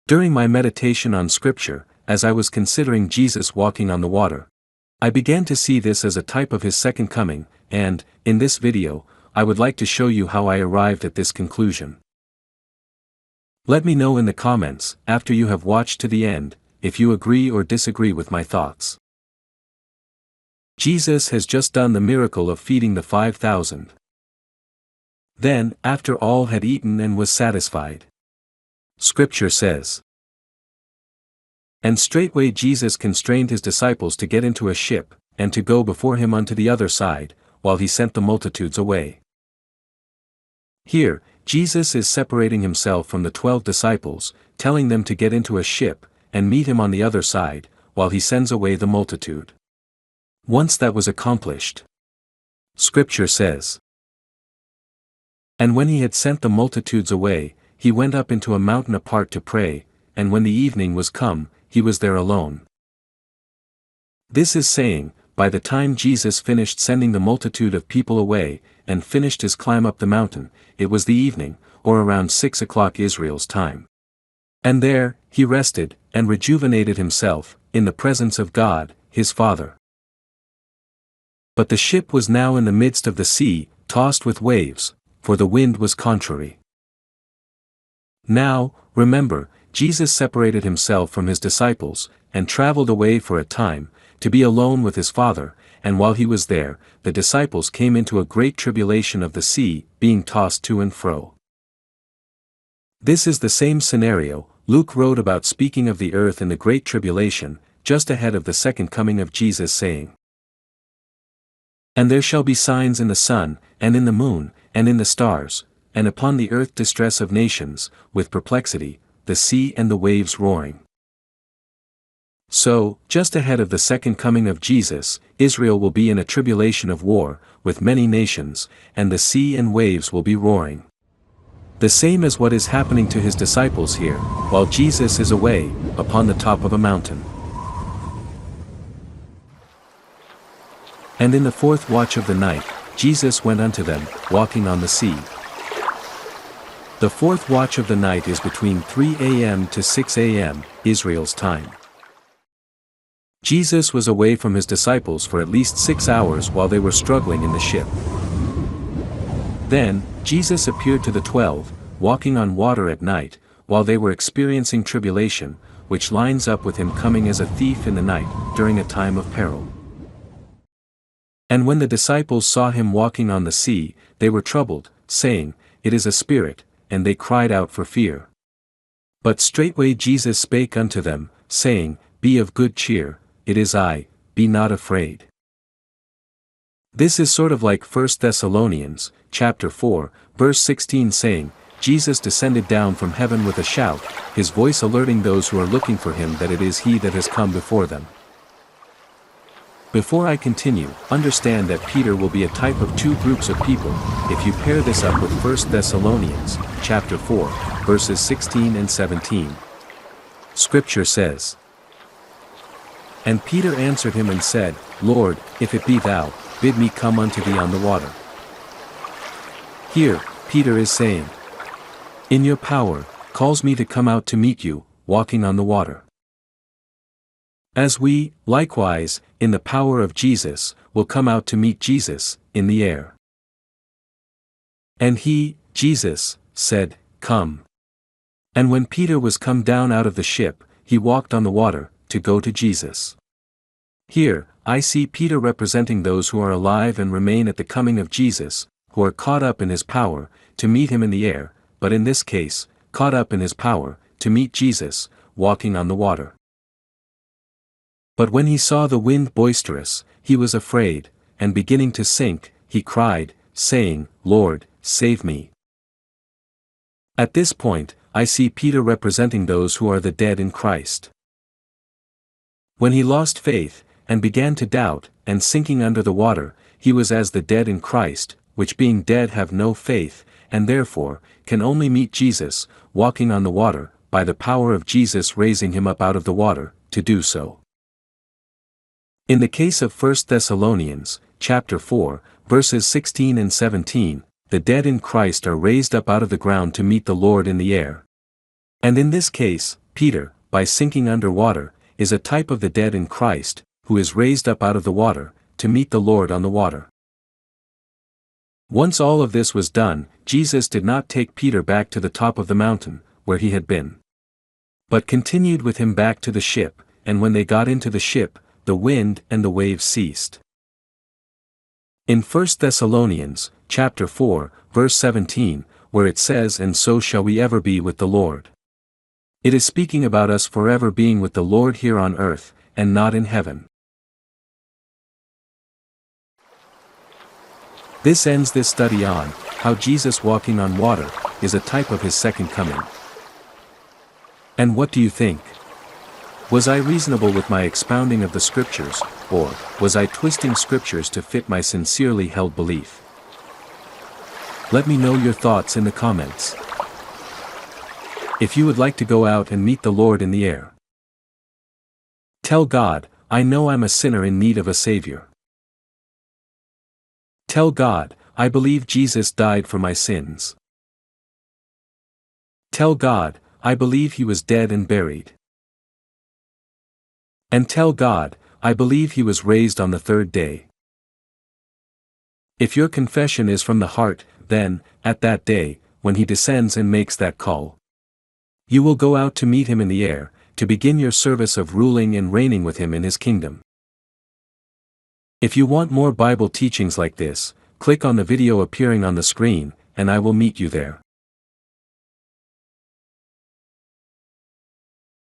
During my meditation on Scripture, as I was considering Jesus walking on the water, I began to see this as a type of his second coming, and, in this video, I would like to show you how I arrived at this conclusion. Let me know in the comments, after you have watched to the end, if you agree or disagree with my thoughts. Jesus has just done the miracle of feeding the 5,000. Then, after all had eaten and was satisfied, Scripture says, "And straightway Jesus constrained his disciples to get into a ship, and to go before him unto the other side, while he sent the multitudes away." Here, Jesus is separating himself from the 12 disciples, telling them to get into a ship, and meet him on the other side, while he sends away the multitude. Once that was accomplished, Scripture says, "And when he had sent the multitudes away, he went up into a mountain apart to pray, and when the evening was come, he was there alone." This is saying, by the time Jesus finished sending the multitude of people away, and finished his climb up the mountain, it was the evening, or around 6 o'clock Israel's time. And there, he rested, and rejuvenated himself, in the presence of God, his Father. But the ship was now in the midst of the sea, tossed with waves, for the wind was contrary. Now, remember, Jesus separated himself from his disciples, and traveled away for a time, to be alone with his Father, and while he was there, the disciples came into a great tribulation of the sea, being tossed to and fro. This is the same scenario Luke wrote about, speaking of the earth in the great tribulation, just ahead of the second coming of Jesus, saying, "And there shall be signs in the sun, and in the moon, and in the stars, and upon the earth distress of nations, with perplexity, the sea and the waves roaring." So, just ahead of the second coming of Jesus, Israel will be in a tribulation of war, with many nations, and the sea and waves will be roaring. The same as what is happening to his disciples here, while Jesus is away, upon the top of a mountain. "And in the fourth watch of the night, Jesus went unto them, walking on the sea." The fourth watch of the night is between 3 a.m. to 6 a.m., Israel's time. Jesus was away from his disciples for at least 6 hours while they were struggling in the ship. Then, Jesus appeared to the 12, walking on water at night, while they were experiencing tribulation, which lines up with him coming as a thief in the night, during a time of peril. "And when the disciples saw him walking on the sea, they were troubled, saying, It is a spirit, and they cried out for fear. But straightway Jesus spake unto them, saying, Be of good cheer, it is I, be not afraid." This is sort of like 1 Thessalonians, chapter 4, verse 16 saying, "Jesus descended down from heaven with a shout, his voice alerting those who are looking for him that it is he that has come before them." Before I continue, understand that Peter will be a type of two groups of people, if you pair this up with 1 Thessalonians, chapter 4, verses 16 and 17. Scripture says, "And Peter answered him and said, Lord, if it be thou, bid me come unto thee on the water." Here, Peter is saying, "In your power, calls me to come out to meet you, walking on the water." As we, likewise, in the power of Jesus, will come out to meet Jesus, in the air. "And he, Jesus, said, Come." And when Peter was come down out of the ship, he walked on the water, to go to Jesus. Here, I see Peter representing those who are alive and remain at the coming of Jesus, who are caught up in his power, to meet him in the air, but in this case, caught up in his power, to meet Jesus, walking on the water. "But when he saw the wind boisterous, he was afraid, and beginning to sink, he cried, saying, Lord, save me." At this point, I see Peter representing those who are the dead in Christ. When he lost faith, and began to doubt, and sinking under the water, he was as the dead in Christ, which being dead have no faith, and therefore, can only meet Jesus, walking on the water, by the power of Jesus raising him up out of the water, to do so. In the case of 1 Thessalonians, chapter 4, verses 16 and 17, the dead in Christ are raised up out of the ground to meet the Lord in the air. And in this case, Peter, by sinking under water, is a type of the dead in Christ, who is raised up out of the water, to meet the Lord on the water. Once all of this was done, Jesus did not take Peter back to the top of the mountain, where he had been, but continued with him back to the ship, and when they got into the ship, the wind and the waves ceased. In 1 Thessalonians, chapter 4, verse 17, where it says, "And so shall we ever be with the Lord." It is speaking about us forever being with the Lord here on earth, and not in heaven. This ends this study on how Jesus walking on water is a type of his second coming. And what do you think? Was I reasonable with my expounding of the scriptures, or was I twisting scriptures to fit my sincerely held belief? Let me know your thoughts in the comments. If you would like to go out and meet the Lord in the air, tell God, "I know I'm a sinner in need of a Savior." Tell God, "I believe Jesus died for my sins." Tell God, "I believe he was dead and buried." And tell God, "I believe he was raised on the third day." If your confession is from the heart, then, at that day, when he descends and makes that call, you will go out to meet him in the air, to begin your service of ruling and reigning with him in his kingdom. If you want more Bible teachings like this, click on the video appearing on the screen, and I will meet you there.